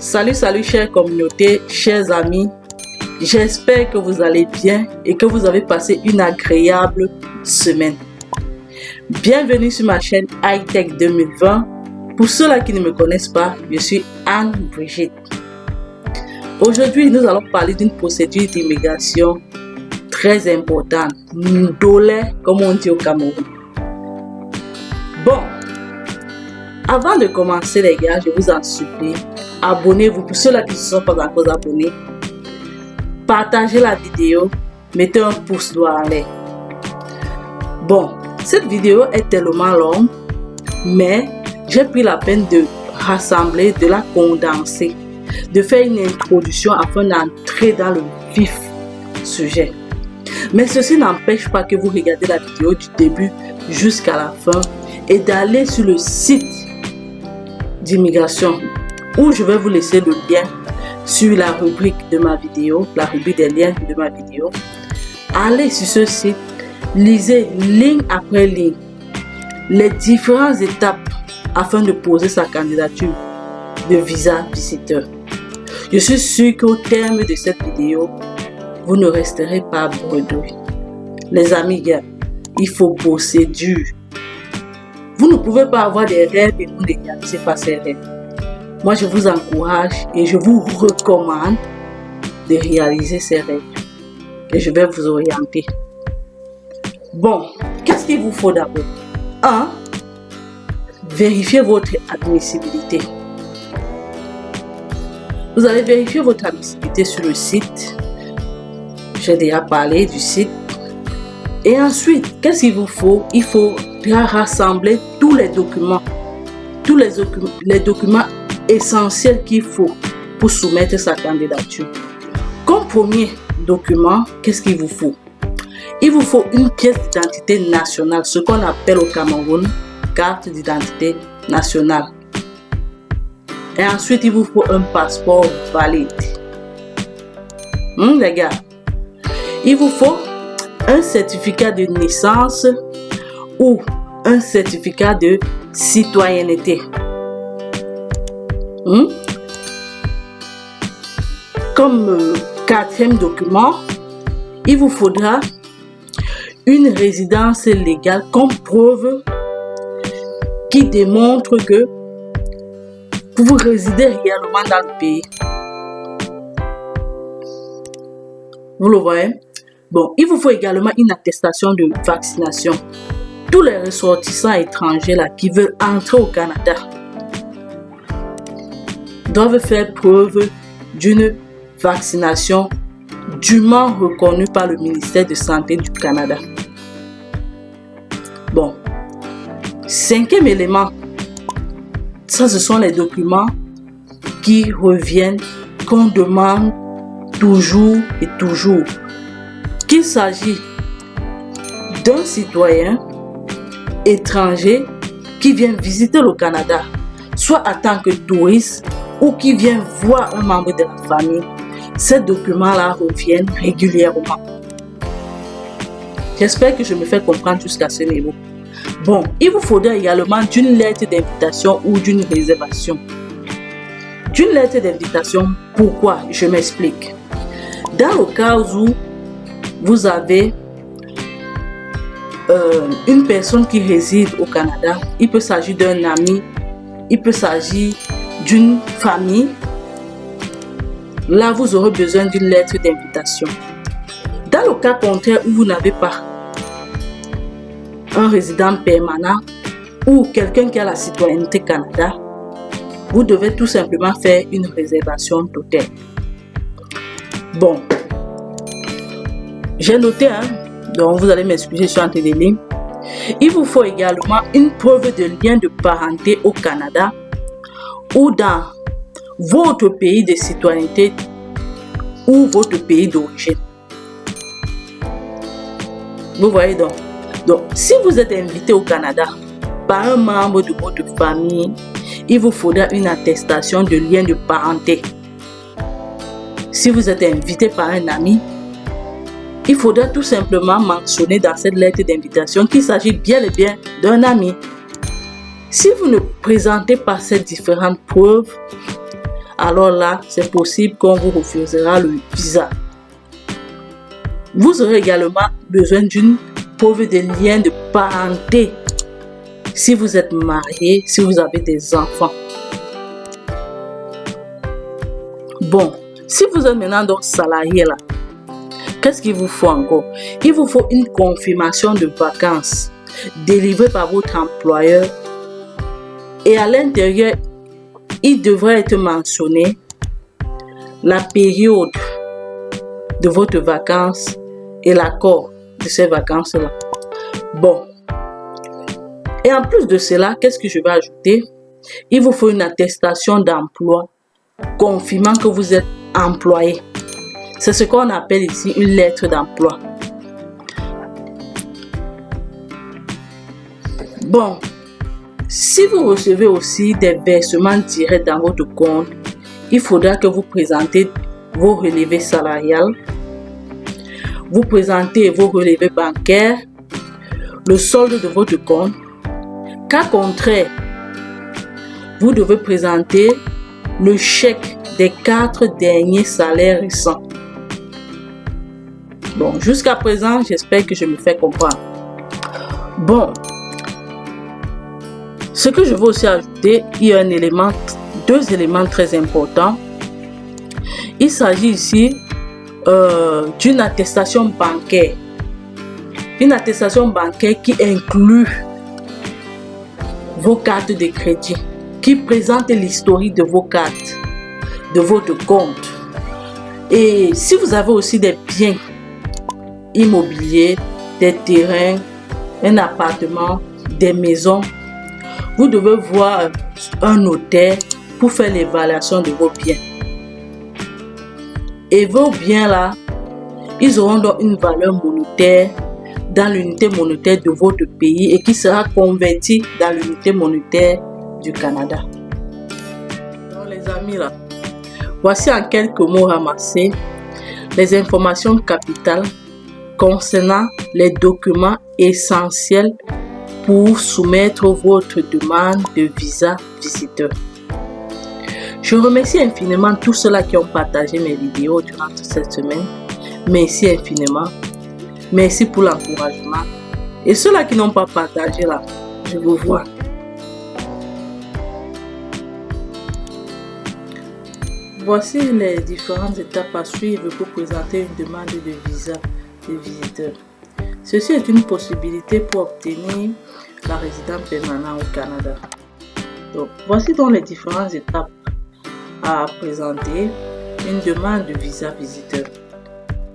Salut chère communauté, chers amis, j'espère que vous allez bien et que vous avez passé une agréable semaine. Bienvenue sur ma chaîne Hightech 2020. Pour ceux-là qui ne me connaissent pas, je suis Anne-Brigitte. Aujourd'hui, nous allons parler d'une procédure d'immigration très importante, ndolé comme on dit au Cameroun. Bon, avant de commencer les gars, je vous en supplie, abonnez-vous pour ceux-là qui ne sont pas encore abonnés. Partagez la vidéo, mettez un pouce droit en l'air. Bon, cette vidéo est tellement longue, mais j'ai pris la peine de rassembler, de la condenser, de faire une introduction afin d'entrer dans le vif sujet. Mais ceci n'empêche pas que vous regardez la vidéo du début jusqu'à la fin et d'aller sur le site d'immigration où je vais vous laisser le lien sur la rubrique de ma vidéo, la rubrique des liens de ma vidéo. Allez sur ce site, lisez ligne après ligne les différentes étapes afin de poser sa candidature de visa visiteur. Je suis sûr qu'au terme de cette vidéo, vous ne resterez pas bredouilles. Les amis, gars, il faut bosser dur. Vous ne pouvez pas avoir des rêves et vous ne réalisez pas ces rêves. Moi, je vous encourage et je vous recommande de réaliser ces rêves. Et je vais vous orienter. Bon, qu'est-ce qu'il vous faut d'abord? 1. Vérifiez votre admissibilité. Vous allez vérifier votre admissibilité sur le site. J'ai déjà parlé du site. Et ensuite, qu'est-ce qu'il vous faut? Il faut rassembler tous les documents. Tous les documents essentiels qu'il faut pour soumettre sa candidature. Comme premier document, qu'est-ce qu'il vous faut? Il vous faut une pièce d'identité nationale, ce qu'on appelle au Cameroun carte d'identité nationale. Et ensuite, il vous faut un passeport valide. Les gars, il vous faut un certificat de naissance ou un certificat de citoyenneté. Comme quatrième document, il vous faudra une résidence légale comme preuve qui démontre que vous résidez réellement dans le pays. Vous le voyez? Bon, il vous faut également une attestation de vaccination. Tous les ressortissants étrangers là, qui veulent entrer au Canada doivent faire preuve d'une vaccination dûment reconnue par le ministère de Santé du Canada. Bon, cinquième élément, ça ce sont les documents qui reviennent, qu'on demande toujours et toujours. Qu'il s'agit d'un citoyen étranger qui vient visiter le Canada, soit en tant que touriste ou qui vient voir un membre de la famille, ces documents-là reviennent régulièrement. J'espère que je me fais comprendre jusqu'à ce niveau. Bon, il vous faudra également d'une lettre d'invitation ou d'une réservation. D'une lettre d'invitation, pourquoi? Je m'explique. Dans le cas où vous avez une personne qui réside au Canada, il peut s'agir d'un ami, il peut s'agir d'une famille. Là, vous aurez besoin d'une lettre d'invitation. Dans le cas contraire où vous n'avez pas un résident permanent ou quelqu'un qui a la citoyenneté Canada, vous devez tout simplement faire une réservation d'hôtel. Bon, j'ai noté, donc vous allez m'excuser, je suis entre les lignes. Il vous faut également une preuve de lien de parenté au Canada ou dans votre pays de citoyenneté ou votre pays d'origine. Vous voyez donc. Donc, si vous êtes invité au Canada par un membre de votre famille, il vous faudra une attestation de lien de parenté. Si vous êtes invité par un ami, il faudra tout simplement mentionner dans cette lettre d'invitation qu'il s'agit bien et bien d'un ami. Si vous ne présentez pas ces différentes preuves, alors là, c'est possible qu'on vous refusera le visa. Vous aurez également besoin d'une preuve de lien de parenté. Si vous êtes marié, si vous avez des enfants. Bon, si vous êtes maintenant donc salarié là, qu'est-ce qu'il vous faut encore? Il vous faut une confirmation de vacances délivrée par votre employeur. Et à l'intérieur, il devrait être mentionné la période de votre vacances et l'accord de ces vacances-là. Bon. Et en plus de cela, qu'est-ce que je vais ajouter? Il vous faut une attestation d'emploi confirmant que vous êtes employé. C'est ce qu'on appelle ici une lettre d'emploi. Bon, si vous recevez aussi des versements directs dans votre compte, il faudra que vous présentez vos relevés salariales, vous présentez vos relevés bancaires, le solde de votre compte. Cas contraire, vous devez présenter le chèque des 4 derniers salaires récents. Bon, jusqu'à présent, j'espère que je me fais comprendre. Bon, ce que je veux aussi ajouter, il y a deux éléments très importants. Il s'agit ici d'une attestation bancaire. Une attestation bancaire qui inclut vos cartes de crédit, qui présente l'historique de vos cartes, de votre compte. Et si vous avez aussi des biens immobiliers, des terrains, un appartement, des maisons, vous devez voir un notaire pour faire l'évaluation de vos biens. Et vos biens là, ils auront donc une valeur monétaire dans l'unité monétaire de votre pays et qui sera convertie dans l'unité monétaire du Canada. Donc les amis là, voici en quelques mots ramassés les informations capitales concernant les documents essentiels pour soumettre votre demande de visa visiteur. Je remercie infiniment tous ceux-là qui ont partagé mes vidéos durant toute cette semaine. Merci infiniment. Merci pour l'encouragement. Et ceux-là qui n'ont pas partagé là, je vous vois. Voici les différentes étapes à suivre pour présenter une demande de visa de visiteur. Ceci est une possibilité pour obtenir la résidence permanente au Canada. Donc, voici donc les différentes étapes à présenter une demande de visa visiteur.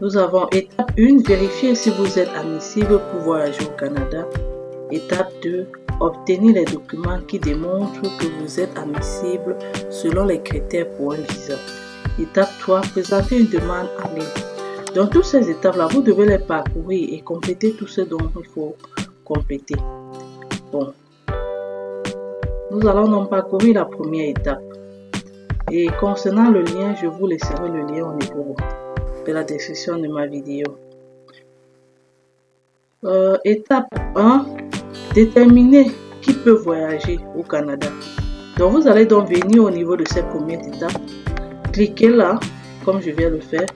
Nous avons étape 1, vérifier si vous êtes admissible pour voyager au Canada. Étape 2, obtenir les documents qui démontrent que vous êtes admissible selon les critères pour un visa. Étape 3, présenter une demande en ligne. Dans toutes ces étapes-là, vous devez les parcourir et compléter tout ce dont il faut compléter. Bon, nous allons donc parcourir la première étape. Et concernant le lien, je vous laisserai le lien au niveau de la description de ma vidéo. Étape 1, déterminer qui peut voyager au Canada. Donc vous allez donc venir au niveau de cette première étape. Cliquez là, comme je viens de le faire.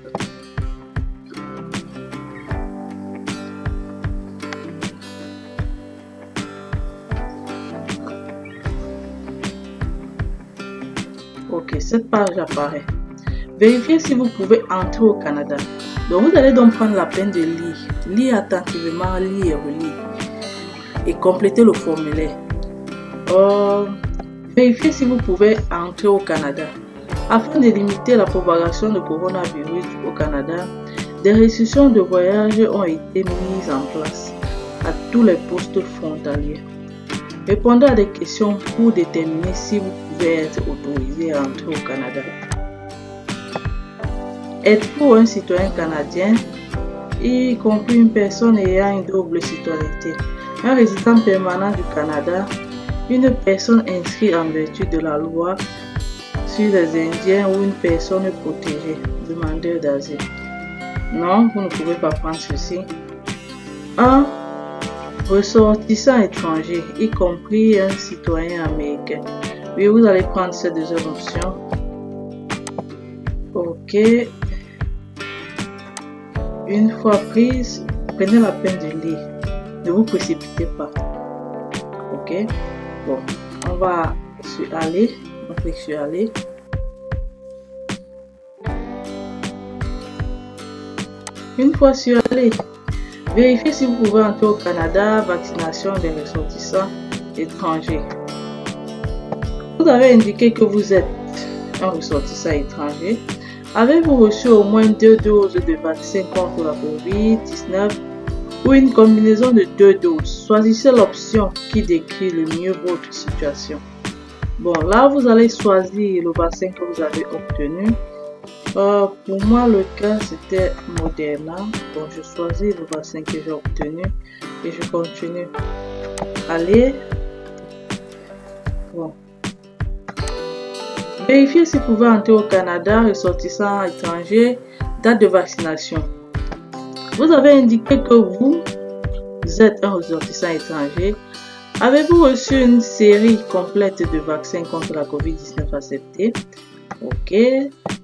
Ok, cette page apparaît. Vérifiez si vous pouvez entrer au Canada. Donc vous allez donc prendre la peine de lire attentivement, lire et relire et compléter le formulaire. Vérifiez si vous pouvez entrer au Canada. Afin de limiter la propagation du coronavirus au Canada, des restrictions de voyage ont été mises en place à tous les postes frontaliers. Répondez à des questions pour déterminer si vous pouvez être autorisé à entrer au Canada. Êtes-vous un citoyen canadien, y compris une personne ayant une double citoyenneté, un résident permanent du Canada, une personne inscrite en vertu de la loi sur les Indiens ou une personne protégée, demandeur d'asile? Non, vous ne pouvez pas prendre ceci. 1. Ressortissant étranger, y compris un citoyen américain. Oui, vous allez prendre ces deux options. Ok. Une fois prise, prenez la peine de lire. Ne vous précipitez pas. Ok. Bon, on va sur aller. On clique sur aller. Une fois sur aller, vérifiez si vous pouvez entrer au Canada, vaccination des ressortissants étrangers. Vous avez indiqué que vous êtes un ressortissant étranger. Avez-vous reçu au moins 2 doses de vaccin contre la COVID-19 ou une combinaison de 2 doses? Choisissez l'option qui décrit le mieux votre situation. Bon, là, vous allez choisir le vaccin que vous avez obtenu. Pour moi, le cas, c'était Moderna. Donc, je choisis le vaccin que j'ai obtenu et je continue. Allez. Bon. Vérifiez si vous pouvez entrer au Canada, ressortissant étranger, date de vaccination. Vous avez indiqué que vous êtes un ressortissant étranger. Avez-vous reçu une série complète de vaccins contre la COVID-19 acceptée? Ok.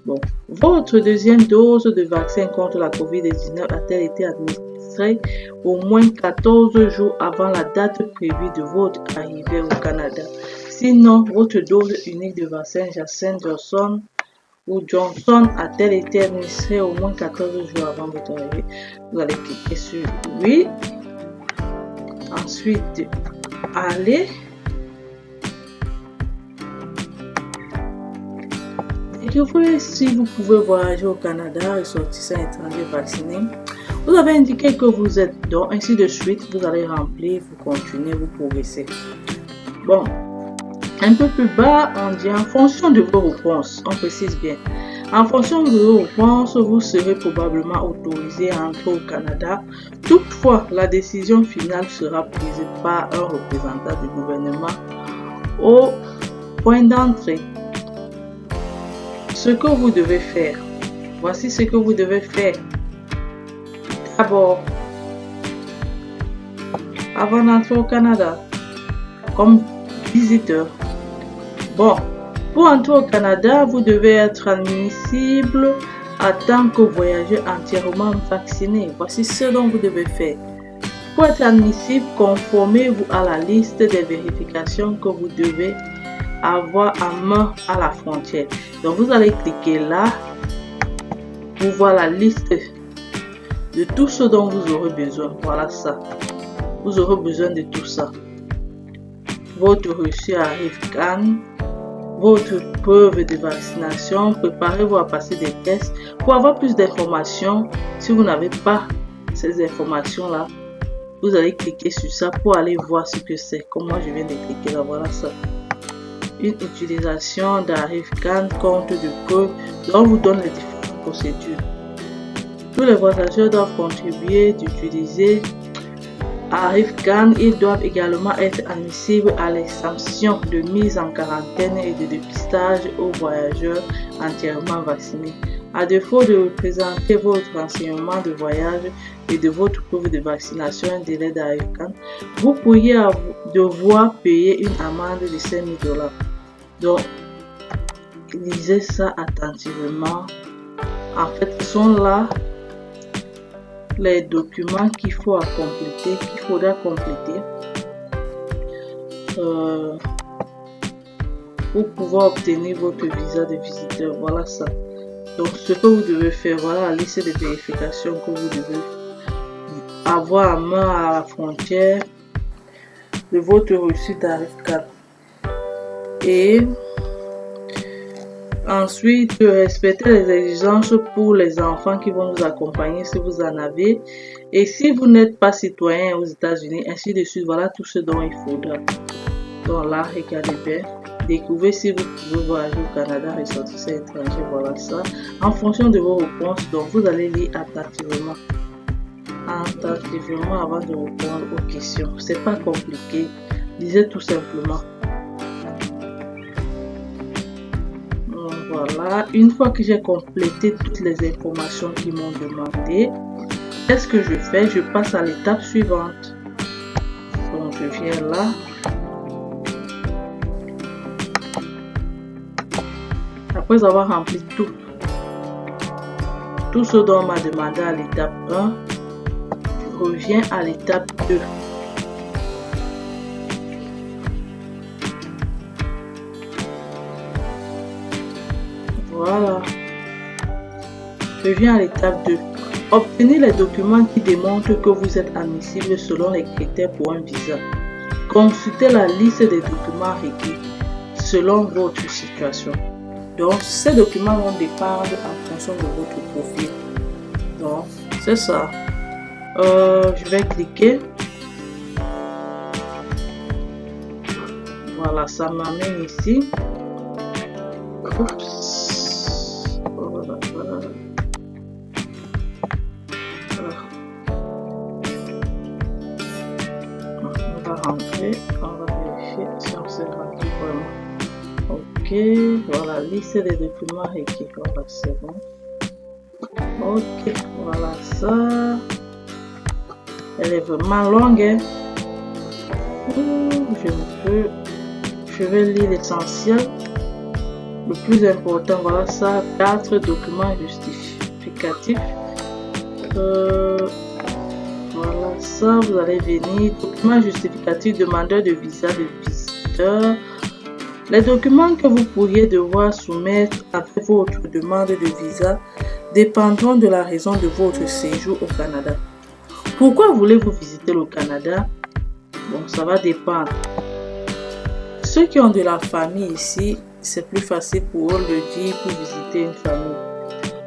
Bon. Votre deuxième dose de vaccin contre la COVID-19 a-t-elle été administrée au moins 14 jours avant la date prévue de votre arrivée au Canada? Sinon, votre dose unique de vaccin Johnson ou Johnson a-t-elle été administrée au moins 14 jours avant votre arrivée? Vous allez cliquer sur oui. Ensuite, allez. Découvrez si vous pouvez voyager au Canada, ressortissant étranger vacciné. Vous avez indiqué que vous êtes, donc ainsi de suite, vous allez remplir, vous continuez, vous progressez. Bon. Un peu plus bas, on dit en fonction de vos réponses, on précise bien. En fonction de vos réponses, vous serez probablement autorisé à entrer au Canada. Toutefois, la décision finale sera prise par un représentant du gouvernement au point d'entrée. Ce que vous devez faire. Voici ce que vous devez faire. D'abord, avant d'entrer au Canada, comme visiteur. Bon, pour entrer au Canada, vous devez être admissible en tant que voyageur entièrement vacciné. Voici ce dont vous devez faire. Pour être admissible, conformez-vous à la liste des vérifications que vous devez avoir en main à la frontière. Donc, vous allez cliquer là pour voir la liste de tout ce dont vous aurez besoin. Voilà ça. Vous aurez besoin de tout ça. Votre reçu ArriveCan, votre preuve de vaccination, préparez-vous à passer des tests. Pour avoir plus d'informations, si vous n'avez pas ces informations-là, vous allez cliquer sur ça pour aller voir ce que c'est. Comme moi, je viens de cliquer là, voilà ça. Une utilisation d'ArriveCan, compte de preuve, dont on vous donne les différentes procédures. Tous les voyageurs doivent contribuer d'utiliser ArriveCan. Ils doivent également être admissibles à l'exemption de mise en quarantaine et de dépistage aux voyageurs entièrement vaccinés. À défaut de présenter votre renseignement de voyage et de votre preuve de vaccination un délai d'ArriveCan, vous pourriez devoir payer une amende de 5 000 $. Donc, lisez ça attentivement. En fait, ce sont là les documents qu'il faudra compléter pour pouvoir obtenir votre visa de visiteur. Voilà ça. Donc, ce que vous devez faire, voilà la liste de vérifications que vous devez avoir en main à la frontière de votre reçu d'ArriveCan. Et ensuite, respectez les exigences pour les enfants qui vont vous accompagner si vous en avez. Et si vous n'êtes pas citoyen aux États-Unis, ainsi de suite, voilà tout ce dont il faudra. Donc là, regardez bien. Découvrez si vous pouvez voyager au Canada, ressortissant étranger, voilà ça. En fonction de vos réponses, donc vous allez lire attentivement avant de répondre aux questions. C'est pas compliqué. Lisez tout simplement. Voilà, une fois que j'ai complété toutes les informations qu'ils m'ont demandé, qu'est-ce que je fais? Je passe à l'étape suivante. Donc, je viens là. Après avoir rempli tout, tout ce dont on m'a demandé à l'étape 1, je reviens à l'étape 2. Voilà. Je viens à l'étape 2. Obtenez les documents qui démontrent que vous êtes admissible selon les critères pour un visa. Consultez la liste des documents requis selon votre situation. Donc, ces documents vont dépendre en fonction de votre profil. Donc, c'est ça. Je vais cliquer. Voilà, ça m'amène ici. Oups. Voilà. On va rentrer. On va vérifier si on s'est rendu vraiment. Ok, voilà, liste des documents requis. Voilà, c'est bon. Ok, voilà ça. Elle est vraiment longue. Hein? Je vais lire l'essentiel. Le plus important, voilà ça. 4 documents justificatifs. Voilà ça. Vous allez venir. Documents justificatifs, demandeur de visa de visiteur. Les documents que vous pourriez devoir soumettre après votre demande de visa dépendront de la raison de votre séjour au Canada. Pourquoi voulez-vous visiter le Canada? Bon, ça va dépendre. Ceux qui ont de la famille ici, c'est plus facile pour eux de dire pour visiter une famille.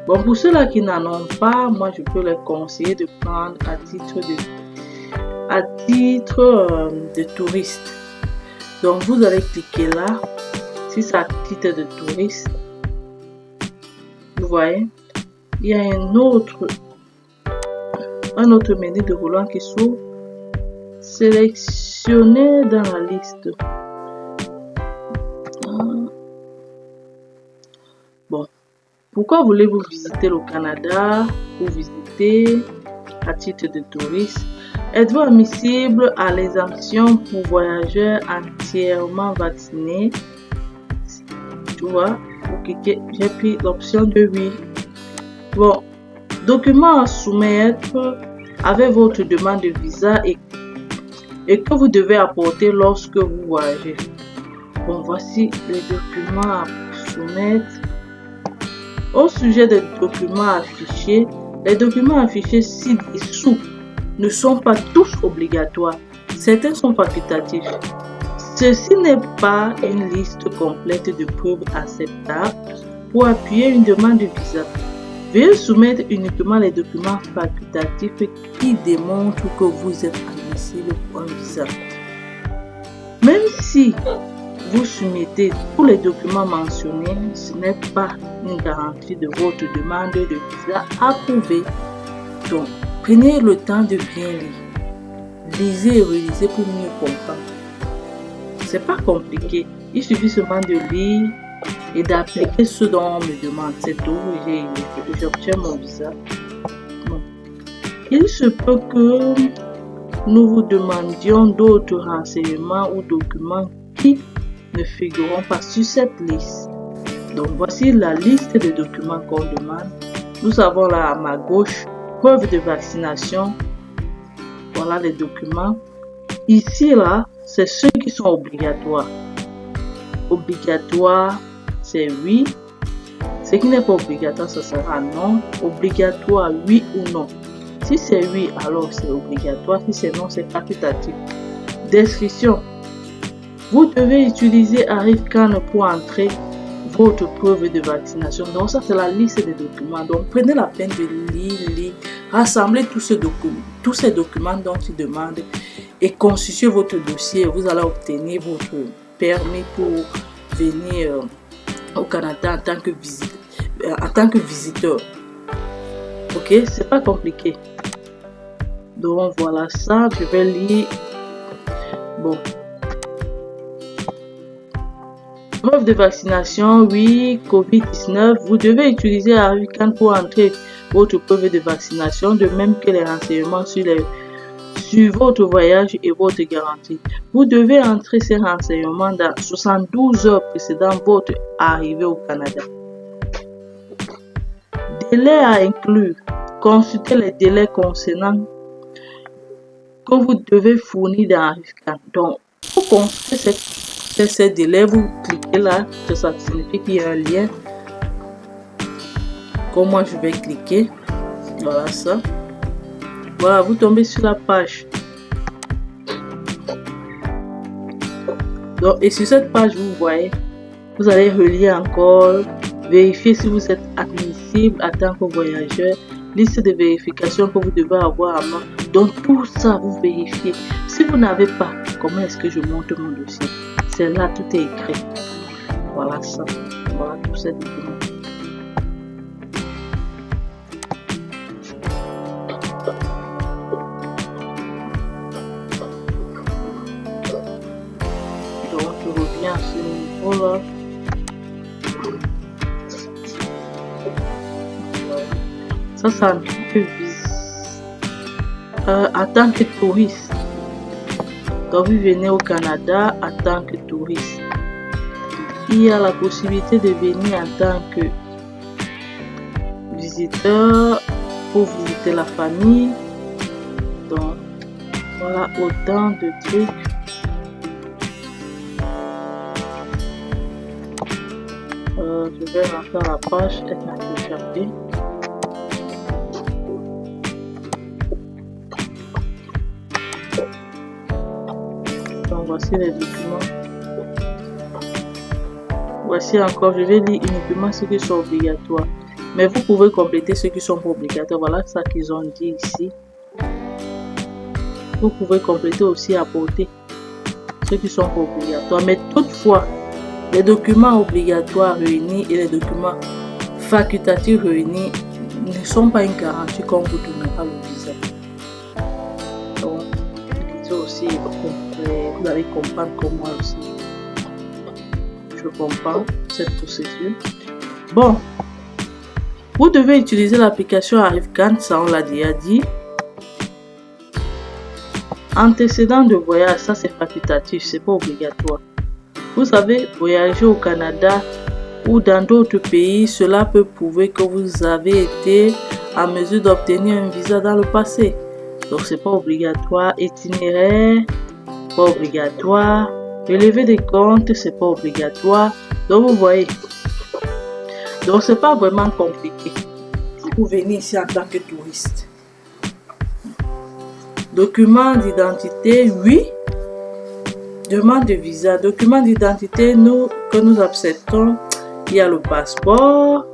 Bon, pour ceux-là qui n'en ont pas, moi je peux les conseiller de prendre à titre de touriste. Donc vous allez cliquer là, si c'est à titre de touriste, vous voyez, il y a un autre menu de roulant qui s'ouvre. Sélectionnez dans la liste. Bon, pourquoi voulez-vous visiter le Canada ou visiter à titre de touriste? Êtes-vous admissible à l'exemption pour voyageurs entièrement vaccinés? Tu vois, j'ai pris l'option de oui. Bon, documents à soumettre avec votre demande de visa et que vous devez apporter lorsque vous voyagez. Bon, voici les documents à soumettre. Au sujet des documents affichés, les documents affichés ci-dessous ne sont pas tous obligatoires. Certains sont facultatifs. Ceci n'est pas une liste complète de preuves acceptables pour appuyer une demande de visa. Veuillez soumettre uniquement les documents facultatifs qui démontrent que vous êtes admissible pour un visa. Même si vous soumettez tous les documents mentionnés, ce n'est pas une garantie de votre demande de visa approuvée. Donc, prenez le temps de bien lire. Lisez et relisez pour mieux comprendre. C'est pas compliqué. Il suffit seulement de lire et d'appliquer ce dont on me demande. C'est tout. J'obtiens mon visa. Bon. Il se peut que nous vous demandions d'autres renseignements ou documents qui ne figureront pas sur cette liste. Donc voici la liste des documents qu'on demande. Nous avons là à ma gauche preuve de vaccination. Voilà les documents. Ici là, c'est ceux qui sont obligatoires. Obligatoire, c'est oui. Ce qui n'est pas obligatoire, ça sera non. Obligatoire, oui ou non. Si c'est oui, alors c'est obligatoire. Si c'est non, c'est facultatif. Description. Vous devez utiliser ArriveCan pour entrer votre preuve de vaccination. Donc ça, c'est la liste des documents. Donc prenez la peine de lire, rassemblez tous ces documents dont il demande et constituez votre dossier. Vous allez obtenir votre permis pour venir au Canada en tant que visiteur. Ok, c'est pas compliqué. Donc voilà ça, je vais lire. Bon. Preuve de vaccination, oui, COVID-19. Vous devez utiliser ArriveCan pour entrer votre preuve de vaccination, de même que les renseignements sur votre voyage et votre garantie. Vous devez entrer ces renseignements dans 72 heures précédant votre arrivée au Canada. délais à inclure. Consultez les délais concernant que vous devez fournir dans ArriveCan. Donc, pour consulter ces délais, vous cliquez là, que ça signifie qu'il y a un lien. Comme moi, je vais cliquer. Voilà ça. Voilà, vous tombez sur la page. Donc, et sur cette page, vous voyez, vous allez relier encore, vérifier si vous êtes admissible en tant que voyageur, liste de vérification que vous devez avoir à main. Donc, tout ça, vous vérifiez. Si vous n'avez pas, comment est-ce que je monte mon dossier? C'est là, tout est écrit. Voilà ça. Voilà tous ces documents. Donc, je reviens à ce niveau-là. Ça me vise en tant que touriste. Quand vous venez au Canada en tant que touriste, il y a la possibilité de venir en tant que visiteur pour visiter la famille. Donc, voilà autant de trucs. Je vais rentrer à la page, elle m'a échappé. Donc voici les documents. Voici encore, je vais lire uniquement ceux qui sont obligatoires. Mais vous pouvez compléter ceux qui sont pas obligatoires. Voilà ça qu'ils ont dit ici. Vous pouvez compléter aussi, apporter ceux qui sont pas obligatoires. Mais toutefois, les documents obligatoires réunis et les documents facultatifs réunis ne sont pas une garantie qu'on vous donnera le visa. Donc, aussi, vous allez comprendre comme moi aussi. Je comprends cette procédure. Bon, vous devez utiliser l'application ArriveCan, ça on l'a déjà dit. Antécédent de voyage, ça c'est facultatif, c'est pas obligatoire. Vous savez, voyager au Canada ou dans d'autres pays, cela peut prouver que vous avez été en mesure d'obtenir un visa dans le passé. Donc c'est pas obligatoire. Itinéraire, pas obligatoire. Relever des comptes, c'est pas obligatoire. Donc vous voyez. Donc c'est pas vraiment compliqué. Vous venez ici en tant que touriste. Document d'identité, oui. Demande de visa. Document d'identité, que nous acceptons. Il y a le passeport.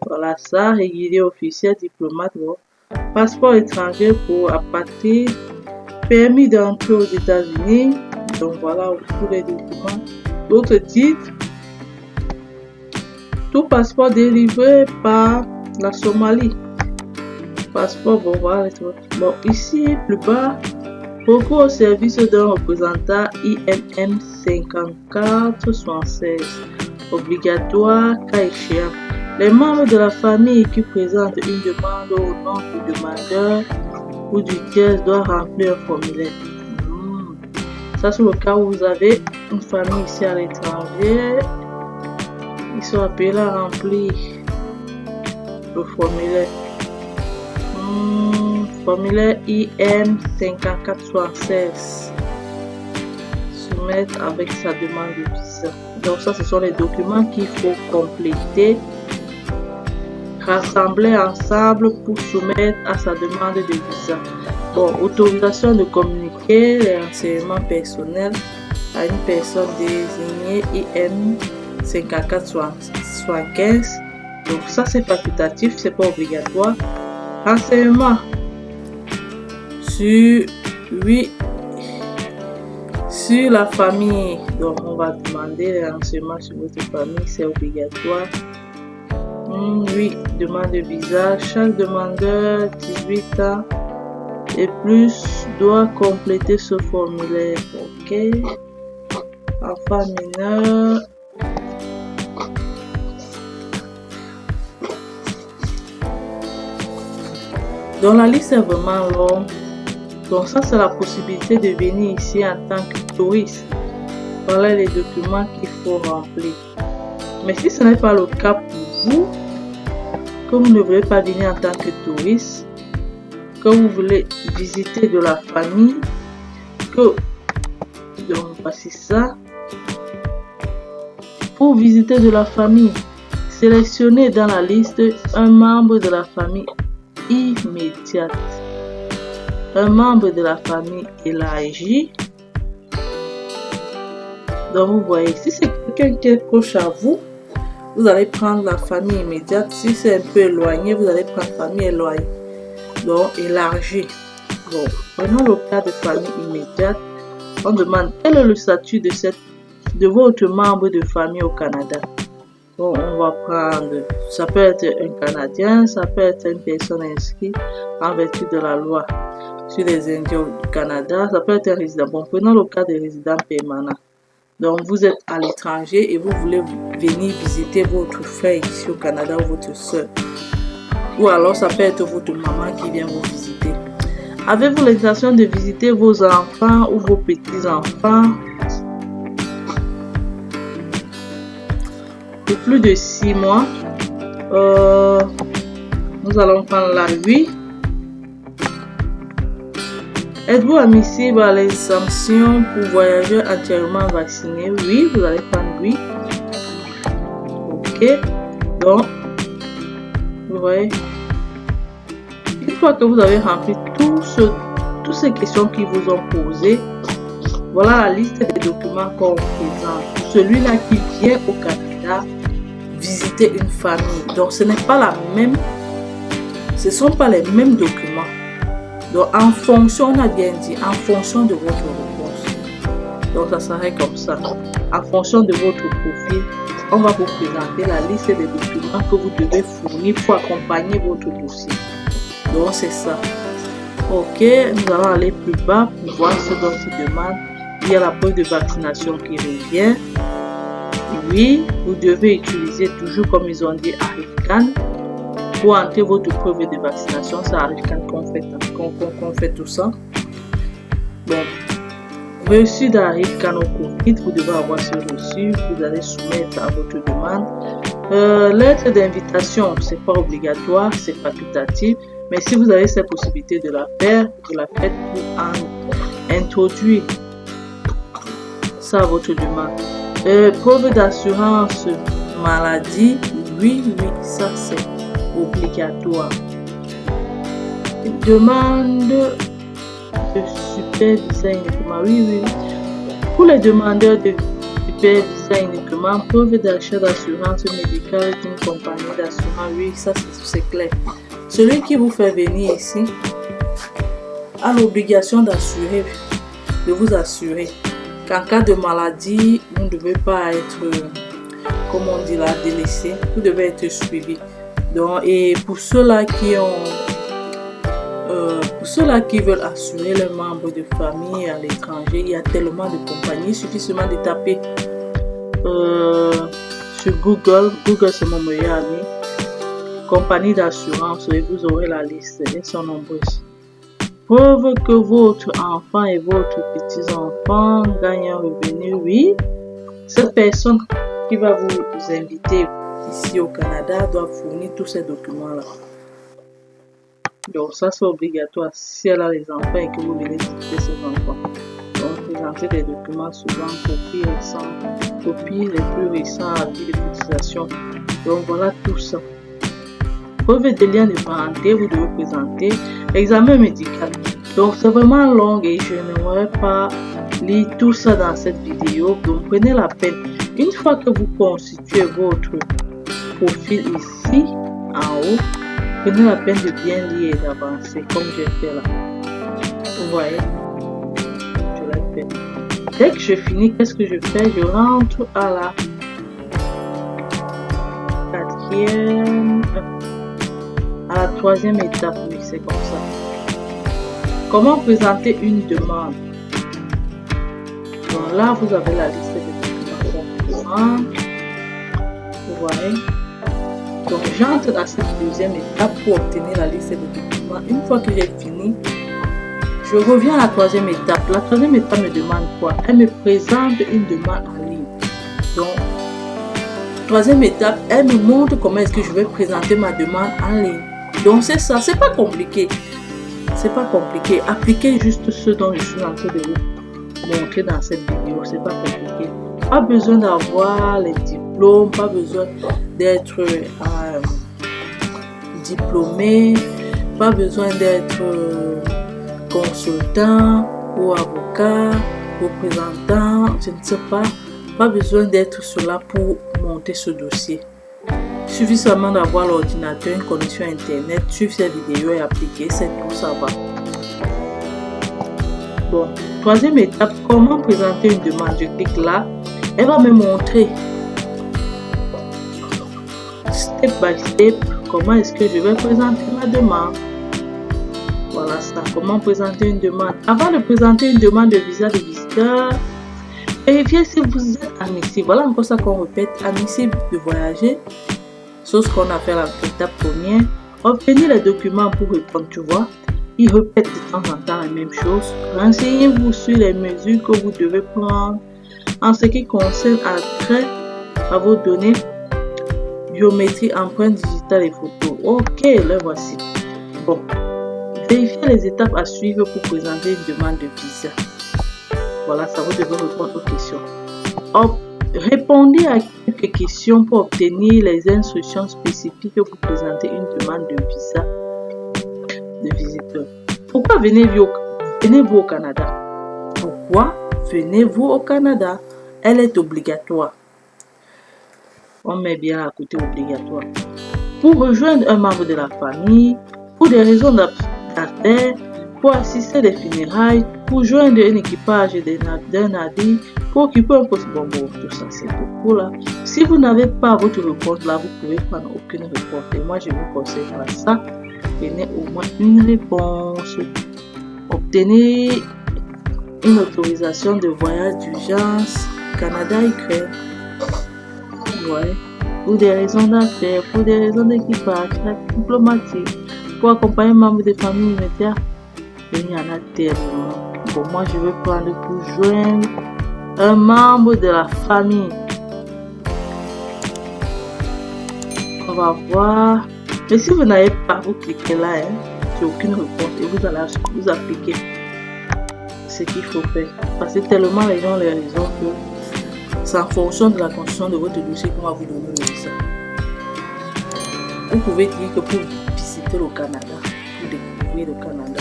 Voilà ça. Régulier officiel, diplomate. Bon. Passeport étranger pour apatride. Permis d'entrer aux États-Unis. Donc voilà tous les documents. D'autres titres. Tout passeport délivré par la Somalie. Passeport, bon voilà. Bon, ici, plus bas. Recours au service d'un représentant INN 5476. Obligatoire, cas échéant. Les membres de la famille qui présentent une demande au nom du demandeur ou du tiers doivent remplir un formulaire. Ça, c'est le cas où vous avez une famille ici à l'étranger. Ils sont appelés à remplir le formulaire. Formulaire IN 5476. Soumettre avec sa demande de visa. Donc ça, ce sont les documents qu'il faut compléter, rassembler ensemble pour soumettre à sa demande de visa. Bon, autorisation de communiquer les renseignements personnels à une personne désignée IN 5475. Donc ça, c'est facultatif, c'est pas obligatoire. Renseignements sur la famille. Donc on va demander les renseignements sur votre famille, c'est obligatoire. Oui, demande de visa. Chaque demandeur 18 ans et plus doit compléter ce formulaire. Ok. Enfant mineur. Donc la liste est vraiment longue. Donc ça, c'est la possibilité de venir ici en tant que touriste. Voilà les documents qu'il faut remplir. Mais si ce n'est pas le cas pour vous, que vous ne voulez pas venir en tant que touriste, que vous voulez visiter de la famille, donc voici ça. Pour visiter de la famille, sélectionnez dans la liste un membre de la famille immédiate, un membre de la famille élargie. Donc vous voyez, si c'est quelqu'un qui est proche à vous, vous allez prendre la famille immédiate. Si c'est un peu éloigné, vous allez prendre la famille éloignée. Donc élargie. Bon, prenons le cas de famille immédiate. On demande quel est le statut de votre membre de famille au Canada. Bon, on va prendre, ça peut être un Canadien, ça peut être une personne inscrite en vertu de la loi sur les Indiens du Canada, ça peut être un résident. Bon, prenons le cas des résidents permanents. Donc, vous êtes à l'étranger et vous voulez venir visiter votre frère ici au Canada ou votre soeur. Ou alors, ça peut être votre maman qui vient vous visiter. Avez-vous l'intention de visiter vos enfants ou vos petits-enfants pour plus de 6 mois? Nous allons prendre la oui. Êtes-vous admissible à l'exemption pour voyageurs entièrement vaccinés? Oui, vous allez prendre oui. Ok. Donc, vous voyez, une fois que vous avez rempli toutes ces questions qui vous ont posées, voilà la liste des documents qu'on présente. Celui-là qui vient au Canada visiter une famille. Donc, ce ne sont pas les mêmes documents. Donc, en fonction, on a bien dit, en fonction de votre réponse. Donc, ça serait comme ça. En fonction de votre profil, on va vous présenter la liste des documents que vous devez fournir pour accompagner votre dossier. Donc, c'est ça. Ok, nous allons aller plus bas pour voir ce dont il demande. Il y a la preuve de vaccination qui revient. Oui, vous devez utiliser toujours, comme ils ont dit, ArriveCan. Pour entrer votre preuve de vaccination, c'est ArriveCan qu'on fait tout ça. Bon, reçu d'ArriveCan au Covid, vous devez avoir ce reçu, vous allez soumettre à votre demande. Lettre d'invitation, c'est pas obligatoire, c'est facultatif, mais si vous avez cette possibilité de la faire, vous la faites pour introduire ça à votre demande. Preuve d'assurance maladie, oui, ça c'est obligatoire. Demande de super visa uniquement, oui. Pour les demandeurs de super visa uniquement, preuve d'achat d'assurance médicale d'une compagnie d'assurance, oui, ça c'est clair. Celui qui vous fait venir ici a l'obligation de vous assurer qu'en cas de maladie, vous ne devez pas être, comme on dit là, délaissé, vous devez être suivi. Donc, et pour ceux-là qui veulent assurer les membres de famille à l'étranger, il y a tellement de compagnies, il suffit seulement de taper sur Google c'est mon meilleur ami, compagnie d'assurance, et vous aurez la liste, elles sont nombreuses. Preuve que votre enfant et votre petit-enfant gagnent un revenu, oui. Cette personne qui va vous inviter ici au Canada doit fournir tous ces documents-là. Donc ça c'est obligatoire si elle a les enfants et que vous venez visiter ses enfants. Donc présenter des documents souvent copies les plus récents avis de cotisation. Donc voilà tout ça. Preuve de lien de parenté, vous devez présenter examen médical. Donc c'est vraiment long et je n'aimerais pas lire tout ça dans cette vidéo. Donc prenez la peine. Une fois que vous constituez votre profil ici en haut, prenez la peine de bien lire et d'avancer comme j'ai fait là. Vous voyez, je l'ai fait. Dès que je finis, qu'est-ce que je fais? Je rentre à la troisième étape. Oui, c'est comme ça. Comment présenter une demande? Donc là, vous avez la liste des documents. Vous voyez. Donc j'entre dans cette deuxième étape pour obtenir la liste des documents. Une fois que j'ai fini, je reviens à la troisième étape. La troisième étape me demande quoi? Elle me présente une demande en ligne. Donc Troisième étape, elle me montre comment est-ce que je vais présenter ma demande en ligne. Donc c'est ça, c'est pas compliqué. C'est pas compliqué. Appliquez juste ce dont je suis en train de vous montrer dans cette vidéo. C'est pas compliqué. Pas besoin d'avoir les diplômes, pas besoin d'être diplômé, pas besoin d'être consultant ou avocat, représentant, je ne sais pas. Pas besoin d'être cela pour monter ce dossier. Il suffit seulement d'avoir l'ordinateur, une connexion internet, suivre ces vidéos et appliquer, c'est tout, ça va. Bon, troisième étape, comment présenter une demande. Je clique là, elle va me montrer step by step comment est-ce que je vais présenter ma demande. Voilà ça, comment présenter une demande. Avant de présenter une demande de visa de visiteur, vérifiez si vous êtes admissible. Voilà encore ça qu'on répète, admissible de voyager. C'est ce qu'on a fait à l'étape première. Obtenez les documents pour répondre, tu vois. Il répète de temps en temps la même chose. Renseignez-vous sur les mesures que vous devez prendre en ce qui concerne attrait à vos données, biométrie, empreintes digitales et photos. Ok, le voici. Bon, vérifiez les étapes à suivre pour présenter une demande de visa. Voilà, ça vous devez répondre aux questions. Répondez à quelques questions pour obtenir les instructions spécifiques pour présenter une demande de visa de visiteur. Pourquoi venez-vous au Canada? Pourquoi venez-vous au Canada? Elle est obligatoire. On met bien à côté obligatoire. Pour rejoindre un membre de la famille, pour des raisons d'affaires, pour assister à des funérailles, pour joindre un équipage d'un navire, pour occuper un poste. Bon, tout ça c'est beaucoup là. Si vous n'avez pas votre réponse là, vous pouvez prendre aucune réponse. Et moi je vous conseille pas ça. Prenez au moins une réponse. Obtenez une autorisation de voyage d'urgence Canada-Ukraine. Ouais. Pour des raisons d'affaires, pour des raisons d'équipage, diplomatique, pour accompagner un membre de famille immédiate. Il y en a tellement. Bon, moi je vais prendre pour joindre un membre de la famille. On va voir. Mais si vous n'avez pas, vous cliquez là, sur aucune réponse et vous allez vous appliquer ce qu'il faut faire. Parce que tellement les gens les raisons que c'est en fonction de la construction de votre dossier qu'on va vous donner le visa. Vous pouvez dire que pour visiter le Canada, pour découvrir le Canada.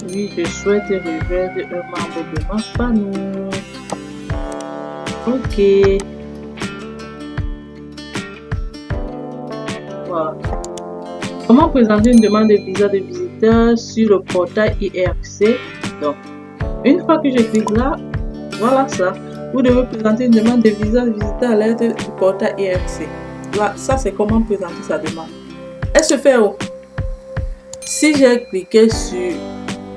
Oui, je souhaite rejoindre un membre de ma famille. Ok. Voilà. Comment présenter une demande de visa de visiteur sur le portail IRC? Donc, une fois que je clique là, voilà ça. Vous devez présenter une demande de visa de visiteur à l'aide du portail IRC. Là, ça c'est comment présenter sa demande. Elle se fait où? Si j'ai cliqué sur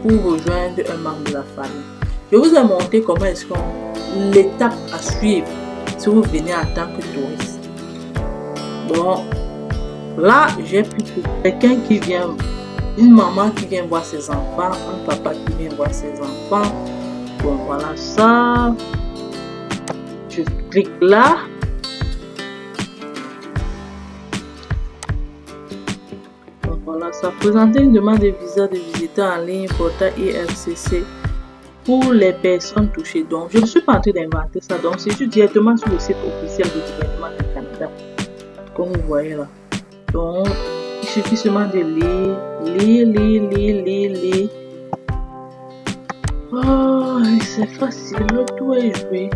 pour rejoindre un membre de la famille, je vous ai montré comment est-ce qu'on l'étape à suivre si vous venez en tant que touriste. Bon, là j'ai pris pour quelqu'un qui vient, une maman qui vient voir ses enfants, un papa qui vient voir ses enfants. Bon, voilà ça. Je clique là. Voilà, ça présenter une demande de visa de visiteur en ligne portail IRCC pour les personnes touchées. Donc, je ne suis pas en train d'inventer ça. Donc, c'est juste directement sur le site officiel du gouvernement du Canada. Comme vous voyez là. Donc, il suffit seulement de lire. Oh, c'est facile. Tout est joué.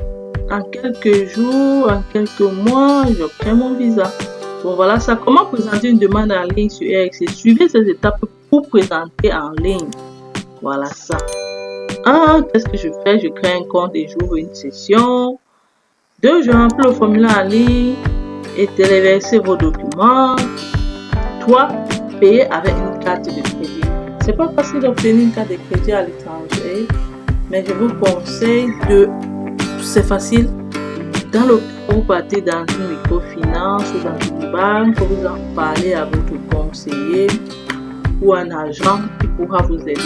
En quelques jours, en quelques mois, j'obtiens mon visa. Bon, voilà ça. Comment présenter une demande en ligne sur IRC? Suivez ces étapes pour présenter en ligne. Voilà ça. Qu'est-ce que je fais? Je crée un compte et j'ouvre une session. 2, je remplis le formulaire en ligne et téléverser vos documents. 3, payer avec une carte de crédit. C'est pas facile d'obtenir une carte de crédit à l'étranger, mais je vous conseille de... C'est facile. Dans le cas où vous partez dans une microfinance ou dans une banque, vous en parlez à votre conseiller ou un agent qui pourra vous aider.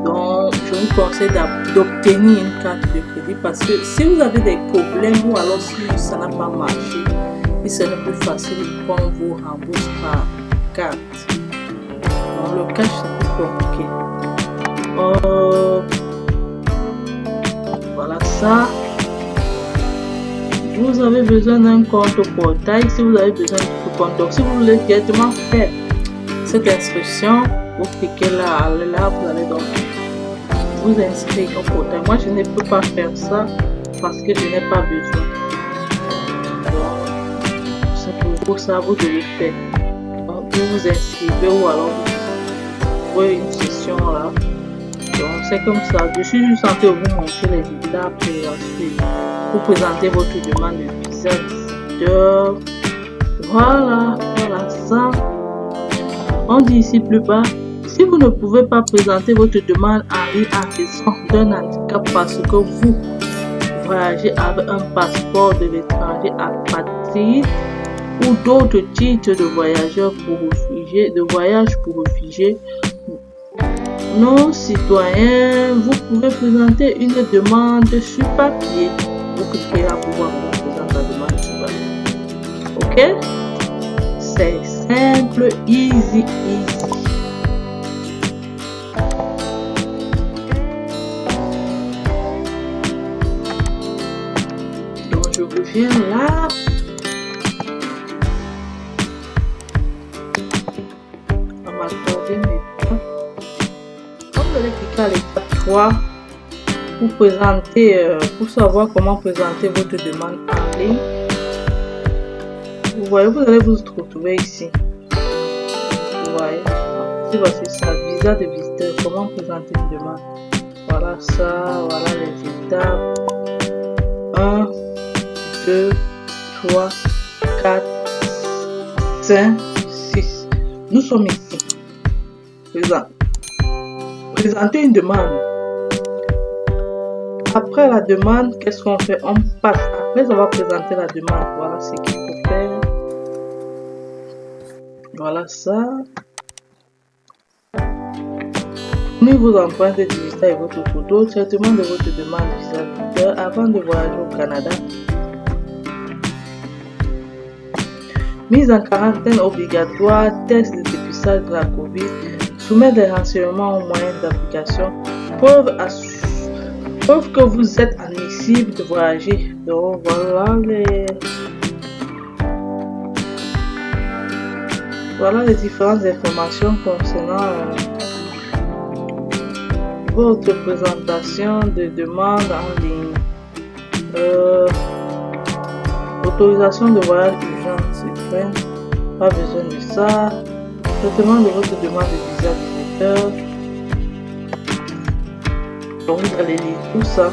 Donc, je vous conseille d'obtenir une carte de crédit parce que si vous avez des problèmes ou alors si ça n'a pas marché, et c'est le plus facile qu'on vous rembourse par carte. Dans le cash, c'est plus compliqué. Voilà ça. Vous avez besoin d'un compte portail. Si vous avez besoin de compte, donc si vous voulez directement faire cette inscription, vous cliquez là, vous allez donc vous inscrire au portail. Moi, je ne peux pas faire ça parce que je n'ai pas besoin. Donc, c'est pour ça vous devez faire. Donc, vous vous inscrivez ou alors vous trouvez une session là. Donc, c'est comme ça. Je suis juste en train de vous montrer les étapes et ensuite vous présentez votre demande de visa visiteur. Voilà ça. On dit ici plus bas, si vous ne pouvez pas présenter votre demande en ligne en raison d'un handicap parce que vous voyagez avec un passeport de l'étranger apatride ou d'autres titres de voyageurs pour réfugiés, de voyage pour réfugiés non citoyens, vous pouvez présenter une demande sur papier. Vous cliquez là pour voir comment présenter la demande sur papier. Ok? C'est simple, easy. Donc je reviens là. On va m'accorder mes points. Quand vous allez cliquer à l'étape 3 pour présenter, pour savoir comment présenter votre demande en ligne. Vous voyez, vous allez vous retrouver ici. Vous voyez, voici ça, visa de visiteur, comment présenter une demande. Voilà ça, voilà les étapes. 1, 2, 3, 4, 5, 6. Nous sommes ici. Présenter une demande. Après la demande, qu'est-ce qu'on fait? On passe. Après avoir présenté la demande, voilà ce qu'il faut faire. Voilà ça. Prenez vos empreintes digitales et votre photo. Traitement de votre demande visa visiteur avant de voyager au Canada. Mise en quarantaine obligatoire. Test de dépistage de la COVID. Soumettre des renseignements aux moyens d'application. Preuve que vous êtes admissible de voyager. Donc voilà les différentes informations concernant votre présentation de demande en ligne. Autorisation de voyage urgent, pas besoin de ça. Traitement de votre demande de visa visiteur. Donc vous allez lire tout ça.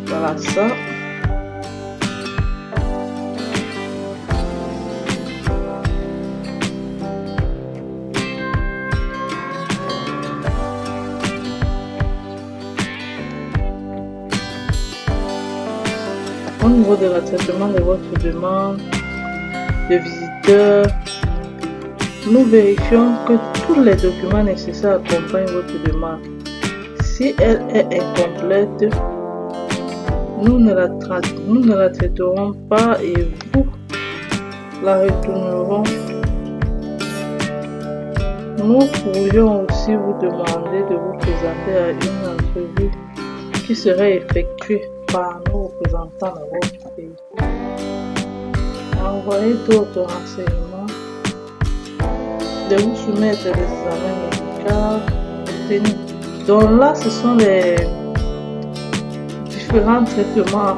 Voilà ça. Au niveau de la traitement de votre demande de visiteur, nous vérifions que tous les documents nécessaires accompagnent votre demande. Si elle est incomplète, nous ne la traiterons pas et vous la retournerons. Nous pourrions aussi vous demander de vous présenter à une entrevue qui serait effectuée par nos représentants dans votre pays. Envoyez d'autres renseignements, de vous soumettre des examens médicaux. Donc là, ce sont les différents traitements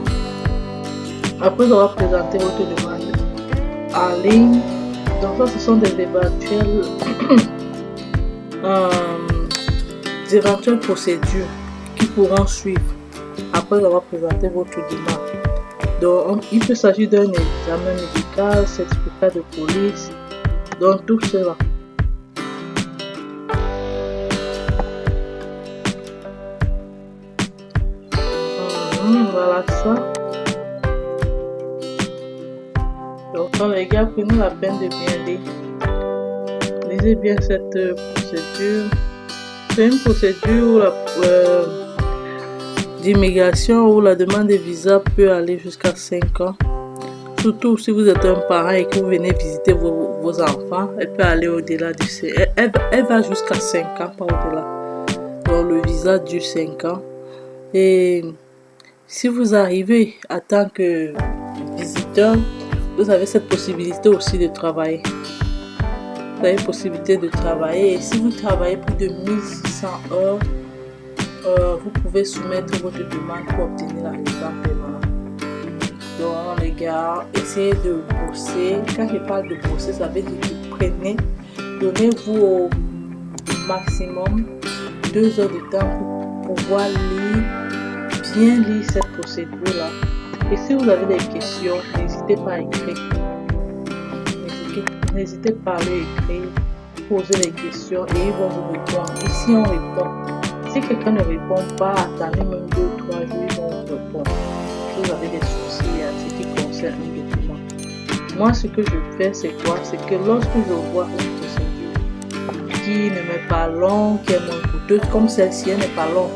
après avoir présenté votre demande en ligne. Donc ça, ce sont des éventuelles procédures qui pourront suivre après avoir présenté votre demande. Donc il peut s'agir d'un examen médical, certificat de police, donc tout cela. Voilà ça. Donc les gars, prenez la peine de bien lire. Lisez bien cette procédure. C'est une procédure d'immigration où la demande de visa peut aller jusqu'à 5 ans. Surtout si vous êtes un parent et que vous venez visiter vos enfants, elle peut aller au-delà de elle va jusqu'à 5 ans, pas au-delà. Donc le visa dure 5 ans. Et si vous arrivez en tant que visiteur, vous avez cette possibilité aussi de travailler. Vous avez possibilité de travailler. Et si vous travaillez plus de 1600 heures, vous pouvez soumettre votre demande pour obtenir la résidence permanente. Donc les gars, essayez de bosser. Quand je parle de bosser, ça veut dire que donnez-vous au maximum 2 heures de temps pour pouvoir bien lire cette procédure-là. Et si vous avez des questions, n'hésitez pas à écrire. N'hésitez pas à leur écrire, poser des questions et ils vont vous répondre. Ici, on répond. Si quelqu'un ne répond pas, attendez même 2 ou 3 jours, ils vont vous répondre. Si vous avez des soucis à ce qui concerne un document. Moi, ce que je fais, c'est quoi? C'est que lorsque je vois une procédure qui ne m'est pas longue, qui est moins coûteuse, comme celle-ci, elle n'est pas longue.